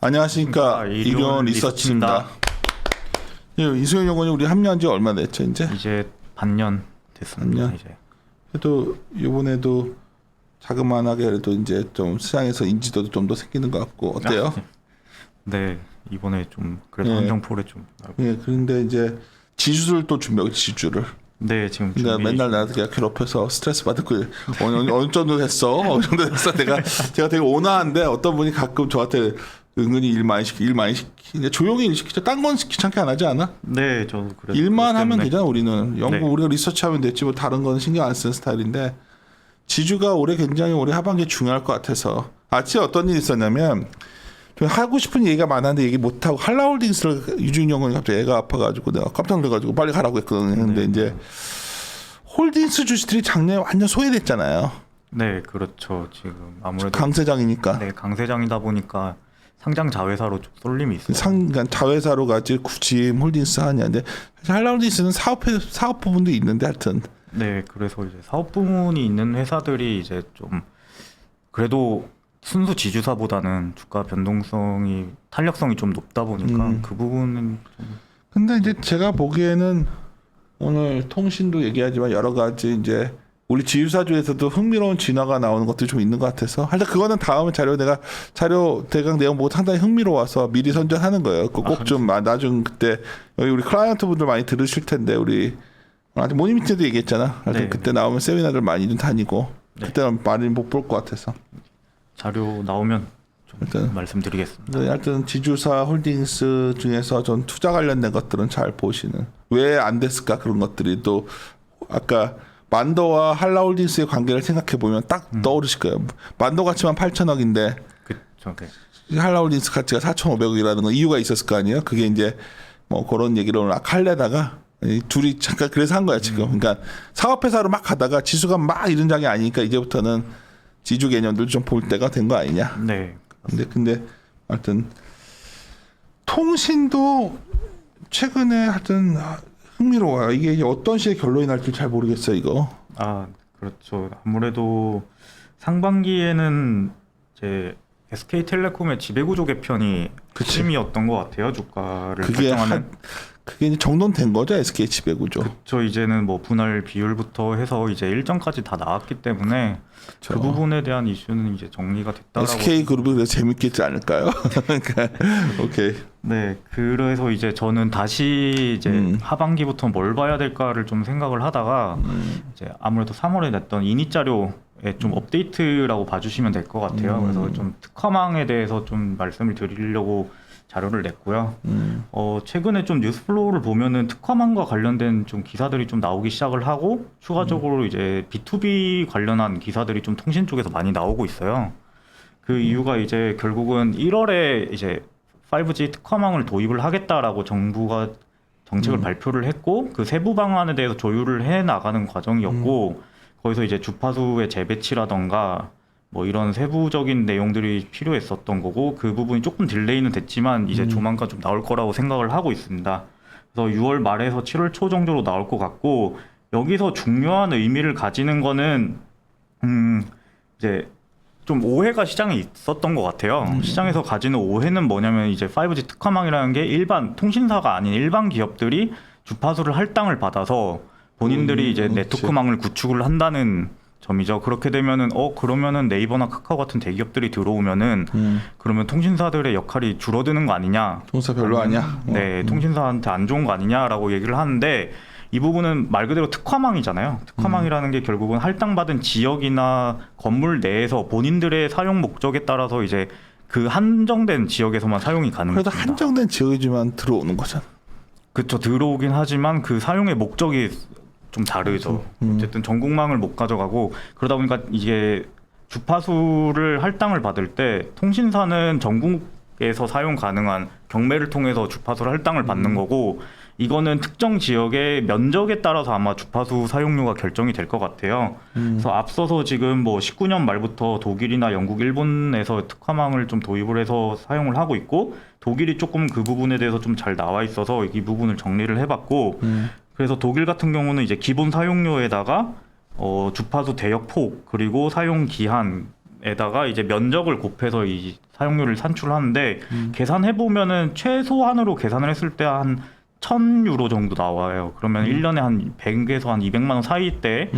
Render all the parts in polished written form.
안녕하십니까. 이규원 리서치입니다. 예, 이수영 연구원이 우리 합류한 지 얼마 됐죠, 이제 반년 됐습니다. 반년? 이제. 그래도 이번에도 자그마하게 그래도 이제 좀 시장에서 인지도도 좀 더 생기는 것 같고 어때요? 네, 이번에 좀 그래도 예. 한정포를 좀. 예, 그런데 이제 지주를 또 준비하고 지주를. 네, 지금 그러니까 준비. 맨날 나한테 괴롭혀서 스트레스 받고 어느 정도 됐어? 어느 정도 됐어? 제가 되게 온화한데 어떤 분이 가끔 저한테 은근히 일 많이 시키. 조용히 일 시키죠. 딴 건 귀찮게 안 하지 않아? 네, 저도 그래서 일만 하면 때문에. 되잖아. 우리는 연구 네. 우리가 리서치하면 됐지 뭐 다른 건 신경 안 쓰는 스타일인데 지주가 올해 굉장히 올해 하반기에 중요할 것 같아서 아침에 어떤 일이 있었냐면 좀 하고 싶은 얘기가 많았는데 얘기 못 하고 한라홀딩스를 유진 연구원이 갑자기 애가 아파가지고 내가 깜짝 놀라가지고 빨리 가라고 했거든요. 근데 네, 이제 홀딩스 주식들이 작년에 완전 소외됐잖아요. 네, 그렇죠. 지금 아무래도 강세장이니까. 네, 강세장이다 보니까 상장 자회사로 좀 쏠림이 있어요. 그러니까 자회사로 가지 굳이 홀딩스 하냐. 근데 사실 한라홀딩스는 사업 부분도 있는데 하여튼. 네, 그래서 이제 사업 부문이 있는 회사들이 이제 좀 그래도 순수 지주사보다는 주가 변동성이 탄력성이 좀 높다 보니까 그 부분은 좀 근데 이제 제가 보기에는 오늘 통신도 얘기하지만 여러 가지 이제 우리 지주사 중에서도 흥미로운 진화가 나오는 것들이 좀 있는 것 같아서 하여튼 그거는 다음 내가 자료 대강 내용 보고 상당히 흥미로워서 미리 선전하는 거예요. 꼭 좀 나중 그때 여기 우리 클라이언트 분들 많이 들으실 텐데 우리 모니터 때도 얘기했잖아. 하여튼 네. 그때 나오면 세미나들 많이 좀 다니고 네. 그때는 많이 못 볼 것 같아서 자료 나오면 좀 일단 말씀드리겠습니다. 네, 하여튼 지주사 홀딩스 중에서 전 투자 관련된 것들은 잘 보시는 왜 안 됐을까 그런 것들이 또 아까 만도와 한라홀딩스의 관계를 생각해 보면 딱 떠오르실 거예요. 만도 가치만 8천억인데 그렇죠. 네. 한라홀딩스 가치가 4,500억이라는 건 이유가 있었을 거 아니에요. 그게 이제 뭐 그런 얘기를 오늘 할래다가 이 둘이 잠깐 그래서 한 거야 지금. 그러니까 사업회사로 막 가다가 지수가 막 이런 장이 아니니까 이제부터는 지주 개념들 좀 볼 때가 된 거 아니냐. 네. 근데 하여튼 통신도 최근에 하여튼 흥미로워요. 이게 어떤 식의 결론이 날지 잘 모르겠어요. 이거. 아, 그렇죠. 아무래도 상반기에는 이제 SK텔레콤의 지배구조 개편이 그치. 핵심이었던 것 같아요. 주가를 그게 결정하는. 그게 이제 정돈된 거죠. SK 지배구조. 저 이제는 뭐 분할 비율부터 해서 이제 일정까지 다 나왔기 때문에 그쵸. 그 부분에 대한 이슈는 이제 정리가 됐다라고. SK 그룹이 그래서 재밌겠지 않을까요? 그러니까 오케이. 네, 그래서 이제 저는 다시 이제 하반기부터 뭘 봐야 될까를 좀 생각을 하다가 이제 아무래도 3월에 냈던 이니 자료에 좀 업데이트라고 봐주시면 될 것 같아요. 그래서 좀 특화망에 대해서 좀 말씀을 드리려고 자료를 냈고요. 최근에 좀 뉴스플로우를 보면은 특화망과 관련된 좀 기사들이 좀 나오기 시작을 하고 추가적으로 이제 B2B 관련한 기사들이 좀 통신 쪽에서 많이 나오고 있어요. 그 이유가 이제 결국은 1월에 이제 5G 특화망을 도입을 하겠다라고 정부가 정책을 발표를 했고 그 세부 방안에 대해서 조율을 해 나가는 과정이었고 거기서 이제 주파수의 재배치라던가 뭐 이런 세부적인 내용들이 필요했었던 거고 그 부분이 조금 딜레이는 됐지만 이제 조만간 좀 나올 거라고 생각을 하고 있습니다. 그래서 6월 말에서 7월 초 정도로 나올 것 같고 여기서 중요한 의미를 가지는 거는 이제 좀 오해가 시장에 있었던 것 같아요. 시장에서 가지는 오해는 뭐냐면 이제 5G 특화망이라는 게 일반 통신사가 아닌 일반 기업들이 주파수를 할당을 받아서 본인들이 이제 그렇지. 네트워크망을 구축을 한다는 점이죠. 그렇게 되면은 그러면은 네이버나 카카오 같은 대기업들이 들어오면은 그러면 통신사들의 역할이 줄어드는 거 아니냐? 통사 별로 아니야. 네, 통신사한테 안 좋은 거 아니냐라고 얘기를 하는데 이 부분은 말 그대로 특화망이잖아요. 특화망이라는 게 결국은 할당받은 지역이나 건물 내에서 본인들의 사용 목적에 따라서 이제 그 한정된 지역에서만 사용이 가능합니다. 그래도 한정된 지역이지만 들어오는 거잖아. 그렇죠. 들어오긴 하지만 그 사용의 목적이 좀 다르죠. 어쨌든 전국망을 못 가져가고 그러다 보니까 이게 주파수를 할당을 받을 때 통신사는 전국에서 사용 가능한 경매를 통해서 주파수를 할당을 받는 거고 이거는 특정 지역의 면적에 따라서 아마 주파수 사용료가 결정이 될 것 같아요. 그래서 앞서서 지금 뭐 19년 말부터 독일이나 영국, 일본에서 특화망을 좀 도입을 해서 사용을 하고 있고 독일이 조금 그 부분에 대해서 좀 잘 나와 있어서 이 부분을 정리를 해봤고 그래서 독일 같은 경우는 이제 기본 사용료에다가 주파수 대역 폭 그리고 사용 기한을 기준에다가 이제 면적을 곱해서 이 사용료를 산출하는데 계산해 보면은 최소한으로 계산을 했을 때 한 1,000유로 정도 나와요. 그러면 1년에 한 100에서 한 200만 원 사이대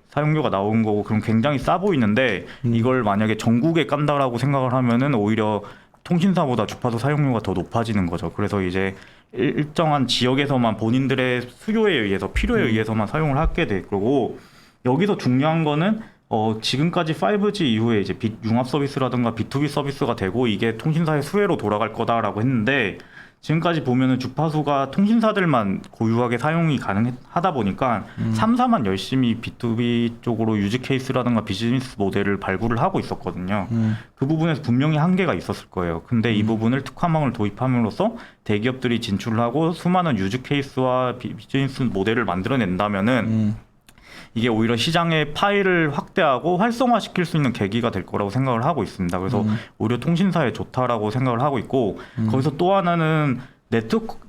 사용료가 나온 거고, 그럼 굉장히 싸 보이는데 이걸 만약에 전국에 깐다라고 생각을 하면은 오히려 통신사보다 주파수 사용료가 더 높아지는 거죠. 그래서 이제 일정한 지역에서만 본인들의 수요에 의해서, 필요에 의해서만 사용을 하게 될 거고, 여기서 중요한 거는 지금까지 5G 이후에 이제 융합 서비스라든가 B2B 서비스가 되고 이게 통신사의 수혜로 돌아갈 거다라고 했는데, 지금까지 보면은 주파수가 통신사들만 고유하게 사용이 가능하다 보니까 3사만 열심히 B2B 쪽으로 유즈 케이스라든가 비즈니스 모델을 발굴을 하고 있었거든요. 그 부분에서 분명히 한계가 있었을 거예요. 근데 이 부분을 특화망을 도입함으로써 대기업들이 진출을 하고 수많은 유즈 케이스와 비즈니스 모델을 만들어낸다면은 이게 오히려 시장의 파일을 확대하고 활성화시킬 수 있는 계기가 될 거라고 생각을 하고 있습니다. 그래서 오히려 통신사에 좋다라고 생각을 하고 있고, 거기서 또 하나는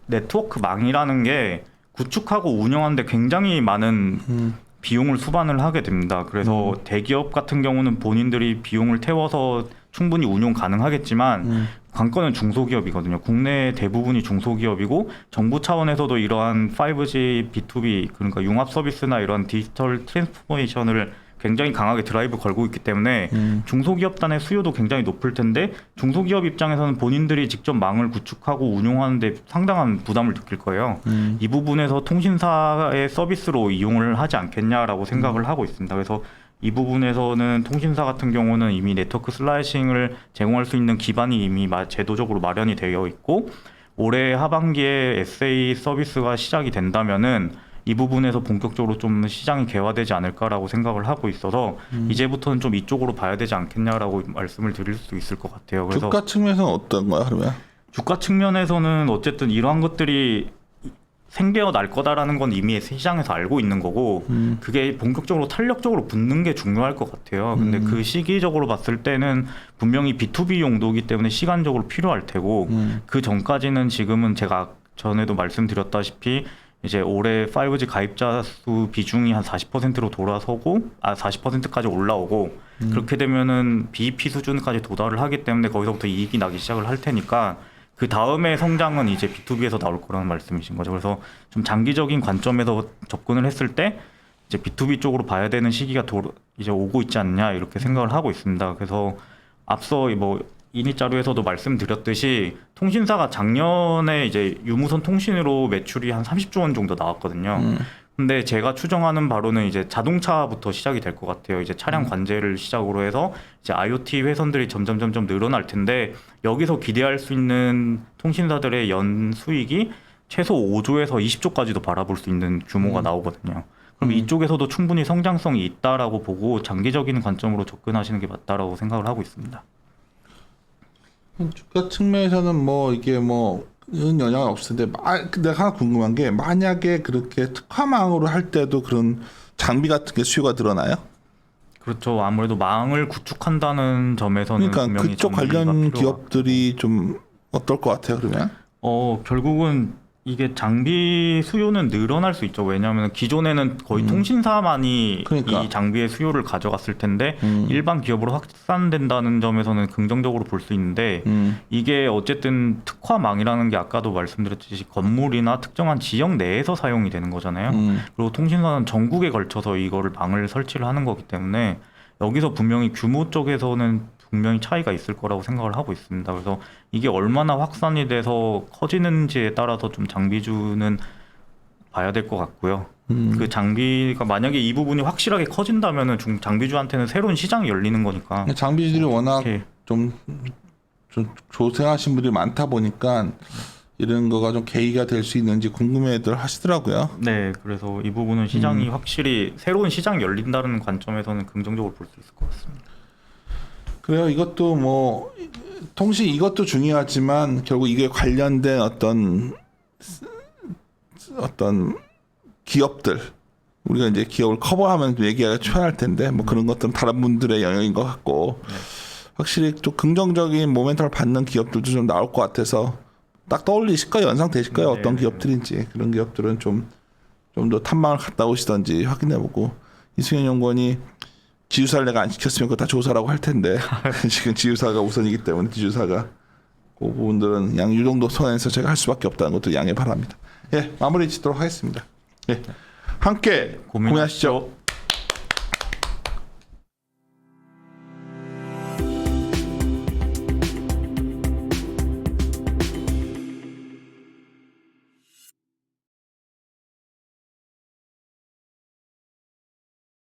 네트워크망이라는 게 구축하고 운영하는데 굉장히 많은 비용을 수반을 하게 됩니다. 그래서 대기업 같은 경우는 본인들이 비용을 태워서 충분히 운용 가능하겠지만 관건은 중소기업이거든요. 국내 대부분이 중소기업이고 정부 차원에서도 이러한 5G B2B, 그러니까 융합 서비스나 이런 디지털 트랜스포메이션을 굉장히 강하게 드라이브 걸고 있기 때문에 중소기업단의 수요도 굉장히 높을 텐데, 중소기업 입장에서는 본인들이 직접 망을 구축하고 운용하는데 상당한 부담을 느낄 거예요. 이 부분에서 통신사의 서비스로 이용을 하지 않겠냐라고 생각을 하고 있습니다. 그래서 이 부분에서는 통신사 같은 경우는 이미 네트워크 슬라이싱을 제공할 수 있는 기반이 이미 제도적으로 마련이 되어 있고, 올해 하반기에 SA 서비스가 시작이 된다면은 이 부분에서 본격적으로 좀 시장이 개화되지 않을까라고 생각을 하고 있어서 이제부터는 좀 이쪽으로 봐야 되지 않겠냐라고 말씀을 드릴 수 있을 것 같아요. 그래서 주가 측면에서는 어떤가요, 그러면? 주가 측면에서는 어쨌든 이러한 것들이 생겨날 거다라는 건 이미 시장에서 알고 있는 거고, 그게 본격적으로 탄력적으로 붙는 게 중요할 것 같아요. 근데 그 시기적으로 봤을 때는 분명히 B2B 용도이기 때문에 시간적으로 필요할 테고, 그 전까지는 지금은 제가 전에도 말씀드렸다시피 이제 올해 5G 가입자 수 비중이 한 40%로 돌아서고 40%까지 올라오고 그렇게 되면은 BEP 수준까지 도달을 하기 때문에 거기서부터 이익이 나기 시작을 할 테니까 그 다음에 성장은 이제 B2B에서 나올 거라는 말씀이신 거죠. 그래서 좀 장기적인 관점에서 접근을 했을 때 이제 B2B 쪽으로 봐야 되는 시기가 이제 오고 있지 않냐 이렇게 생각을 하고 있습니다. 그래서 앞서 뭐 이니 자료에서도 말씀드렸듯이 통신사가 작년에 이제 유무선 통신으로 매출이 한 30조 원 정도 나왔거든요. 근데 제가 추정하는 바로는 이제 자동차부터 시작이 될 것 같아요. 이제 차량 관제를 시작으로 해서 이제 IoT 회선들이 점점 늘어날 텐데, 여기서 기대할 수 있는 통신사들의 연 수익이 최소 5조에서 20조까지도 바라볼 수 있는 규모가 나오거든요. 그럼 이쪽에서도 충분히 성장성이 있다라고 보고 장기적인 관점으로 접근하시는 게 맞다라고 생각을 하고 있습니다. 주가 측면에서는 뭐 이게 뭐 영향은 없을 텐데, 내가 하나 궁금한 게, 만약에 그렇게 특화망으로 할 때도 그런 장비 같은 게 수요가 늘어나요? 그렇죠. 아무래도 망을 구축한다는 점에서는 그러니까 분명히 그쪽 장비가 관련 필요하고. 기업들이 좀 어떨 것 같아요, 그러면? 결국은 이게 장비 수요는 늘어날 수 있죠. 왜냐하면 기존에는 거의 통신사만이 그러니까. 이 장비의 수요를 가져갔을 텐데 일반 기업으로 확산된다는 점에서는 긍정적으로 볼 수 있는데, 이게 어쨌든 특화망이라는 게 아까도 말씀드렸듯이 건물이나 특정한 지역 내에서 사용이 되는 거잖아요. 그리고 통신사는 전국에 걸쳐서 이거를 망을 설치를 하는 거기 때문에 여기서 분명히 규모 쪽에서는 분명히 차이가 있을 거라고 생각을 하고 있습니다. 그래서 이게 얼마나 확산이 돼서 커지는지에 따라서 좀 장비주는 봐야 될 것 같고요. 그 장비가 만약에 이 부분이 확실하게 커진다면은 장비주한테는 새로운 시장이 열리는 거니까. 장비들이 워낙 이렇게 좀 조생하신 분들이 많다 보니까 이런 거가 좀 계기가 될 수 있는지 궁금해들 하시더라고요. 네, 그래서 이 부분은 시장이 확실히 새로운 시장이 열린다는 관점에서는 긍정적으로 볼 수 있을 것 같습니다. 그래요. 이것도 뭐 통신 이것도 중요하지만 결국 이게 관련된 어떤 기업들, 우리가 이제 기업을 커버하면 얘기하기가 편할 텐데 뭐 그런 것들은 다른 분들의 영역인 것 같고, 확실히 좀 긍정적인 모멘텀을 받는 기업들도 좀 나올 것 같아서 딱 떠올리실 거예요. 연상되실 거예요. 어떤 기업들인지. 그런 기업들은 좀 더 탐방을 갔다 오시던지 확인해보고, 이승현 연구원이 지주사를 내가 안 시켰으면 그거 다 조사라고 할 텐데 지금 지주사가 우선이기 때문에 지주사가 그 부분들은 양 유동도 선에서 제가 할 수밖에 없다는 것도 양해 바랍니다. 예, 마무리 짓도록 하겠습니다. 예, 함께 고민하시죠.